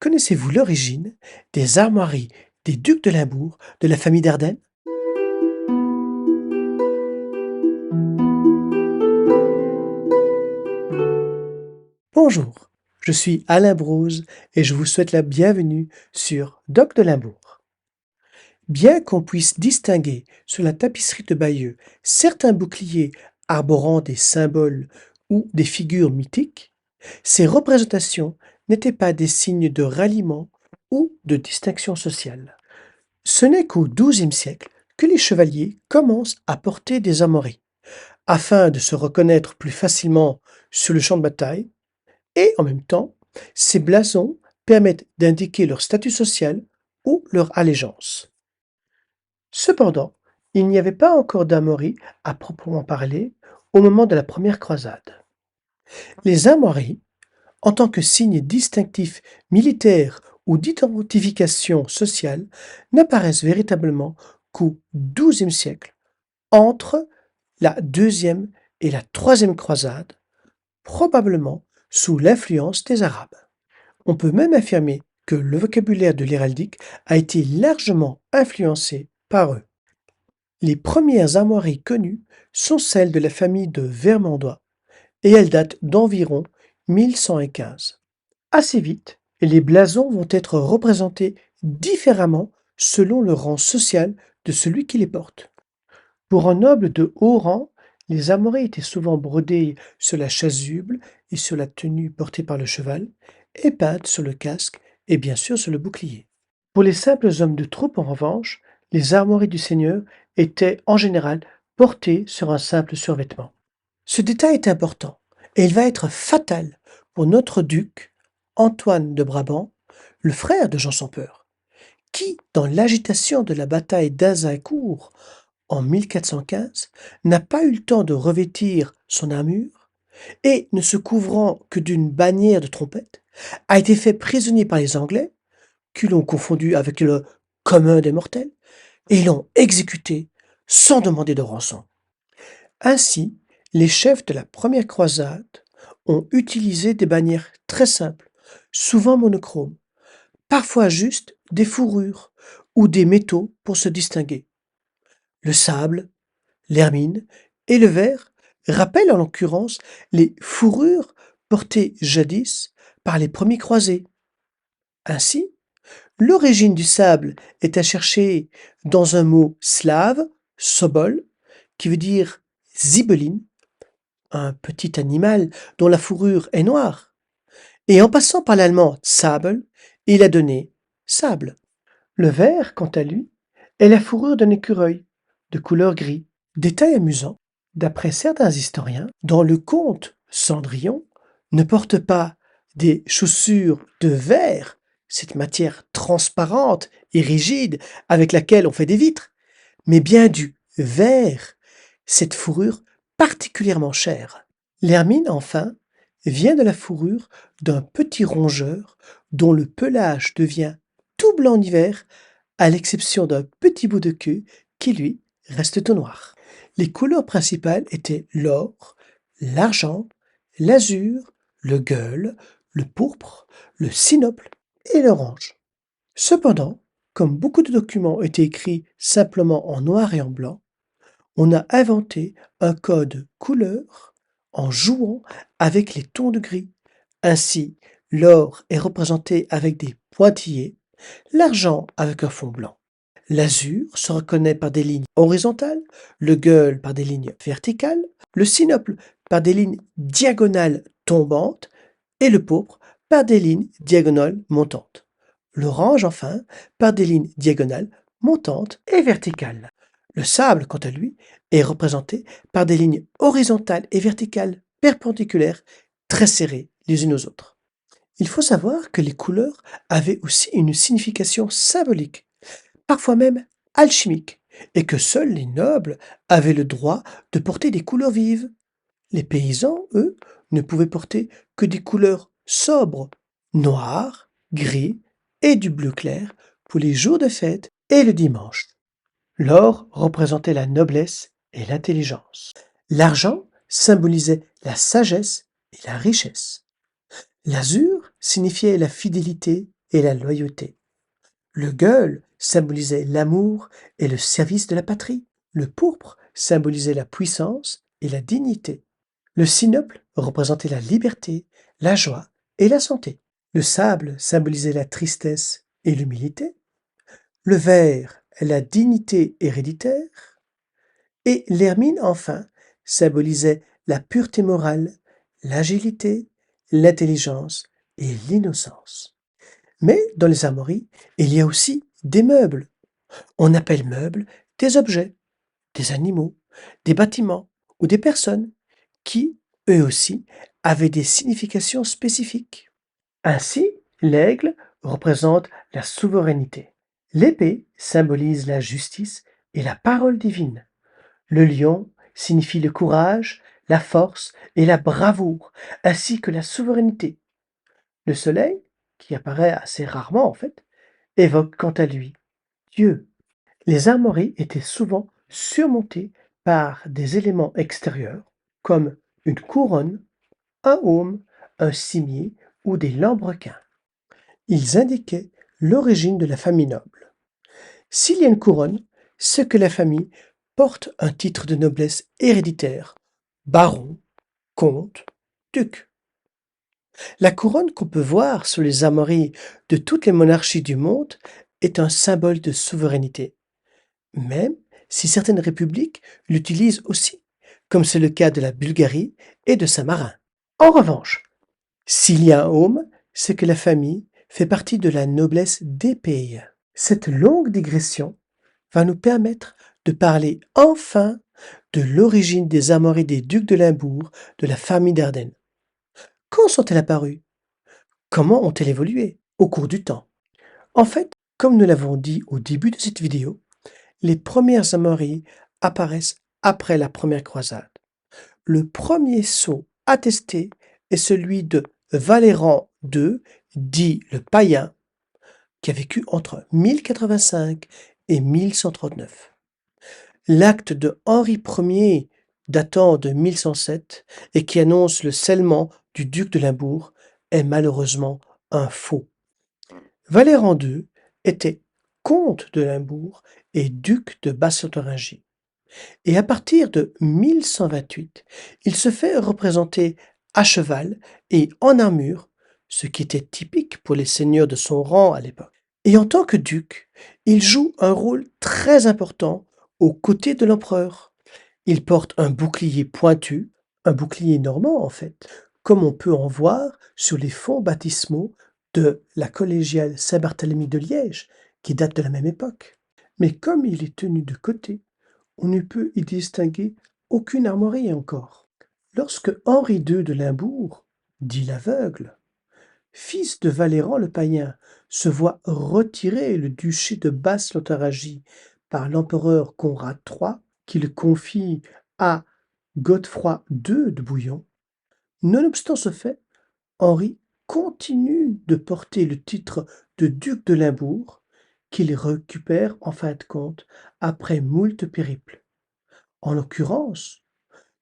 Connaissez-vous l'origine des armoiries des ducs de Limbourg de la famille d'Ardenne? Bonjour, je suis Alain Broz et je vous souhaite la bienvenue sur Doc de Limbourg. Bien qu'on puisse distinguer sur la tapisserie de Bayeux certains boucliers arborant des symboles ou des figures mythiques, ces représentations n'étaient pas des signes de ralliement ou de distinction sociale. Ce n'est qu'au XIIe siècle que les chevaliers commencent à porter des armoiries, afin de se reconnaître plus facilement sur le champ de bataille, et en même temps, ces blasons permettent d'indiquer leur statut social ou leur allégeance. Cependant, il n'y avait pas encore d'armoiries à proprement parler au moment de la première croisade. Les armoiries, en tant que signe distinctif militaire ou d'identification sociale, n'apparaissent véritablement qu'au XIIe siècle, entre la deuxième et la troisième croisade, probablement sous l'influence des Arabes. On peut même affirmer que le vocabulaire de l'héraldique a été largement influencé par eux. Les premières armoiries connues sont celles de la famille de Vermandois, et elles datent d'environ 1115. Assez vite, les blasons vont être représentés différemment selon le rang social de celui qui les porte. Pour un noble de haut rang, les armoiries étaient souvent brodées sur la chasuble et sur la tenue portée par le cheval, et peintes sur le casque et bien sûr sur le bouclier. Pour les simples hommes de troupe, en revanche, les armoiries du seigneur étaient en général portées sur un simple survêtement. Ce détail est important et il va être fatal pour notre duc, Antoine de Brabant, le frère de Jean sans Peur, qui, dans l'agitation de la bataille d'Azincourt en 1415, n'a pas eu le temps de revêtir son armure et, ne se couvrant que d'une bannière de trompette, a été fait prisonnier par les Anglais, qui l'ont confondu avec le commun des mortels, et l'ont exécuté sans demander de rançon. Ainsi, les chefs de la première croisade ont utilisé des bannières très simples, souvent monochromes, parfois juste des fourrures ou des métaux pour se distinguer. Le sable, l'hermine et le verre rappellent en l'occurrence les fourrures portées jadis par les premiers croisés. Ainsi, l'origine du sable est à chercher dans un mot slave, sobol, qui veut dire zibeline, un petit animal dont la fourrure est noire, et en passant par l'allemand Zabel, il a donné sable. Le vert, quant à lui, est la fourrure d'un écureuil, de couleur gris. Détail amusant, d'après certains historiens, dans le conte Cendrillon, ne porte pas des chaussures de verre, cette matière transparente et rigide avec laquelle on fait des vitres, mais bien du verre, cette fourrure particulièrement chère. L'hermine, enfin, vient de la fourrure d'un petit rongeur dont le pelage devient tout blanc en hiver, à l'exception d'un petit bout de queue qui, lui, reste tout noir. Les couleurs principales étaient l'or, l'argent, l'azur, le gueule, le pourpre, le sinople et l'orange. Cependant, comme beaucoup de documents étaient écrits simplement en noir et en blanc, on a inventé un code couleur en jouant avec les tons de gris. Ainsi, l'or est représenté avec des pointillés, l'argent avec un fond blanc. L'azur se reconnaît par des lignes horizontales, le gueule par des lignes verticales, le sinople par des lignes diagonales tombantes et le pourpre par des lignes diagonales montantes. L'orange, enfin, par des lignes diagonales montantes et verticales. Le sable, quant à lui, est représenté par des lignes horizontales et verticales perpendiculaires très serrées les unes aux autres. Il faut savoir que les couleurs avaient aussi une signification symbolique, parfois même alchimique, et que seuls les nobles avaient le droit de porter des couleurs vives. Les paysans, eux, ne pouvaient porter que des couleurs sobres, noir, gris et du bleu clair pour les jours de fête et le dimanche. L'or représentait la noblesse et l'intelligence. L'argent symbolisait la sagesse et la richesse. L'azur signifiait la fidélité et la loyauté. Le gueule symbolisait l'amour et le service de la patrie. Le pourpre symbolisait la puissance et la dignité. Le sinople représentait la liberté, la joie et la santé. Le sable symbolisait la tristesse et l'humilité. Le vert, la dignité héréditaire. Et l'hermine, enfin, symbolisait la pureté morale, l'agilité, l'intelligence et l'innocence. Mais dans les armoiries, il y a aussi des meubles. On appelle meubles des objets, des animaux, des bâtiments ou des personnes qui, eux aussi, avaient des significations spécifiques. Ainsi, l'aigle représente la souveraineté. L'épée symbolise la justice et la parole divine. Le lion signifie le courage, la force et la bravoure, ainsi que la souveraineté. Le soleil, qui apparaît assez rarement en fait, évoque quant à lui Dieu. Les armoiries étaient souvent surmontées par des éléments extérieurs, comme une couronne, un aume, un cimier ou des lambrequins. Ils indiquaient l'origine de la famille noble. S'il y a une couronne, c'est que la famille porte un titre de noblesse héréditaire, baron, comte, duc. La couronne qu'on peut voir sur les armoiries de toutes les monarchies du monde est un symbole de souveraineté, même si certaines républiques l'utilisent aussi, comme c'est le cas de la Bulgarie et de Saint-Marin. En revanche, s'il y a un homme, c'est que la famille fait partie de la noblesse des pays. Cette longue digression va nous permettre de parler enfin de l'origine des armoiries des ducs de Limbourg de la famille d'Ardenne. Quand sont-elles apparues? Comment ont-elles évolué au cours du temps? En fait, comme nous l'avons dit au début de cette vidéo, les premières armoiries apparaissent après la première croisade. Le premier sceau attesté est celui de Valéran II, dit le Païen, qui a vécu entre 1085 et 1139. L'acte de Henri Ier, datant de 1107 et qui annonce le scellement du duc de Limbourg, est malheureusement un faux. Valéran II était comte de Limbourg et duc de Basse-Lotharingie. Et à partir de 1128, il se fait représenter à cheval et en armure, ce qui était typique pour les seigneurs de son rang à l'époque. Et en tant que duc, il joue un rôle très important aux côtés de l'empereur. Il porte un bouclier pointu, un bouclier normand en fait, comme on peut en voir sur les fonts baptismaux de la collégiale Saint-Barthélemy de Liège, qui date de la même époque. Mais comme il est tenu de côté, on ne peut y distinguer aucune armoirie encore. Lorsque Henri II de Limbourg, dit l'aveugle, fils de Valéran le Païen, se voit retirer le duché de Basse-Lotharingie par l'empereur Conrad III, qui le confie à Godefroy II de Bouillon, nonobstant ce fait, Henri continue de porter le titre de duc de Limbourg, qu'il récupère en fin de compte après moult périples. En l'occurrence,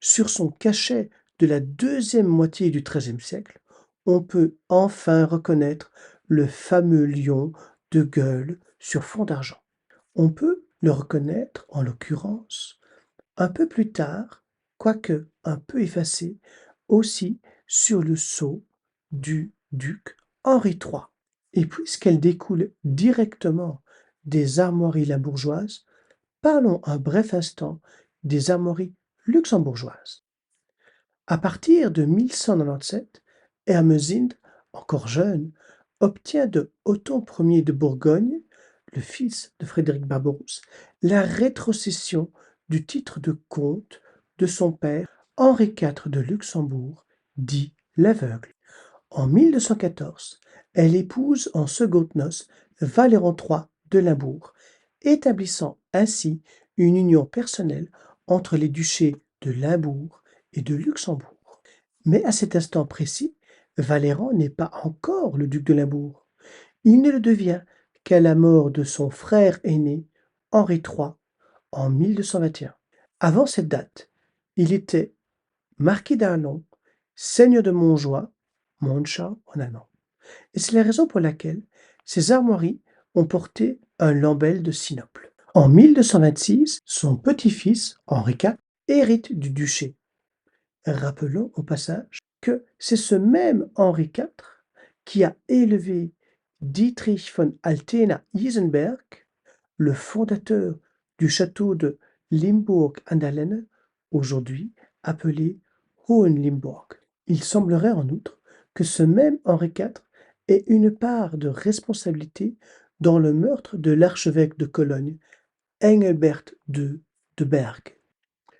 sur son cachet de la deuxième moitié du XIIIe siècle, on peut enfin reconnaître le fameux lion de gueule sur fond d'argent. On peut le reconnaître, en l'occurrence, un peu plus tard, quoique un peu effacé, aussi sur le sceau du duc Henri III. Et puisqu'elle découle directement des armoiries limbourgeoises, parlons un bref instant des armoiries luxembourgeoises. À partir de 1197, Hermesind, encore jeune, obtient de Othon Ier de Bourgogne, le fils de Frédéric Barberousse, la rétrocession du titre de comte de son père Henri IV de Luxembourg, dit l'Aveugle. En 1214, elle épouse en secondes noces Valéran III de Limbourg, établissant ainsi une union personnelle entre les duchés de Limbourg et de Luxembourg. Mais à cet instant précis, Valéran n'est pas encore le duc de Limbourg. Il ne le devient qu'à la mort de son frère aîné, Henri III, en 1221. Avant cette date, il était marquis d'Arlon, seigneur de Montjoie, Monschau en allemand, Et c'est la raison pour laquelle ces armoiries ont porté un lambel de Sinople. En 1226, son petit-fils, Henri IV, hérite du duché. Rappelons au passage que c'est ce même Henri IV qui a élevé Dietrich von Altena-Isenberg, le fondateur du château de Limbourg an der Lenne, aujourd'hui appelé Hohenlimbourg. Il semblerait en outre que ce même Henri IV ait une part de responsabilité dans le meurtre de l'archevêque de Cologne, Engelbert II de Berg.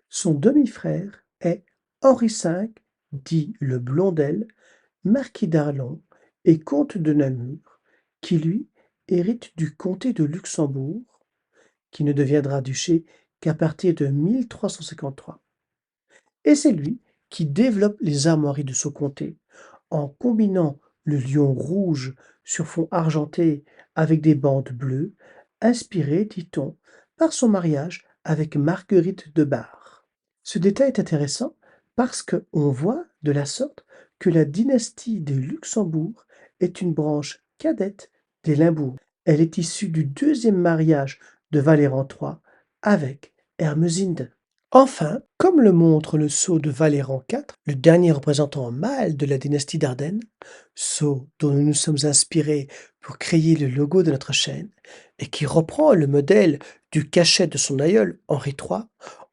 Son demi-frère est Henri V, dit le Blondel, marquis d'Arlon et comte de Namur, qui lui hérite du comté de Luxembourg, qui ne deviendra duché qu'à partir de 1353. Et c'est lui qui développe les armoiries de son comté, en combinant le lion rouge sur fond argenté avec des bandes bleues, inspiré, dit-on, par son mariage avec Marguerite de Bar. Ce détail est intéressant parce qu'on voit de la sorte que la dynastie des Luxembourg est une branche cadette des Limbourg. Elle est issue du deuxième mariage de Valéran III avec Hermesinde. Enfin, comme le montre le sceau de Valéran IV, le dernier représentant mâle de la dynastie d'Ardenne, sceau dont nous nous sommes inspirés pour créer le logo de notre chaîne, et qui reprend le modèle du cachet de son aïeul, Henri III,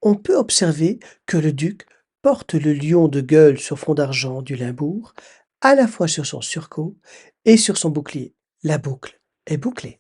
on peut observer que le duc porte le lion de gueule sur fond d'argent du Limbourg, à la fois sur son surcot et sur son bouclier. La boucle est bouclée.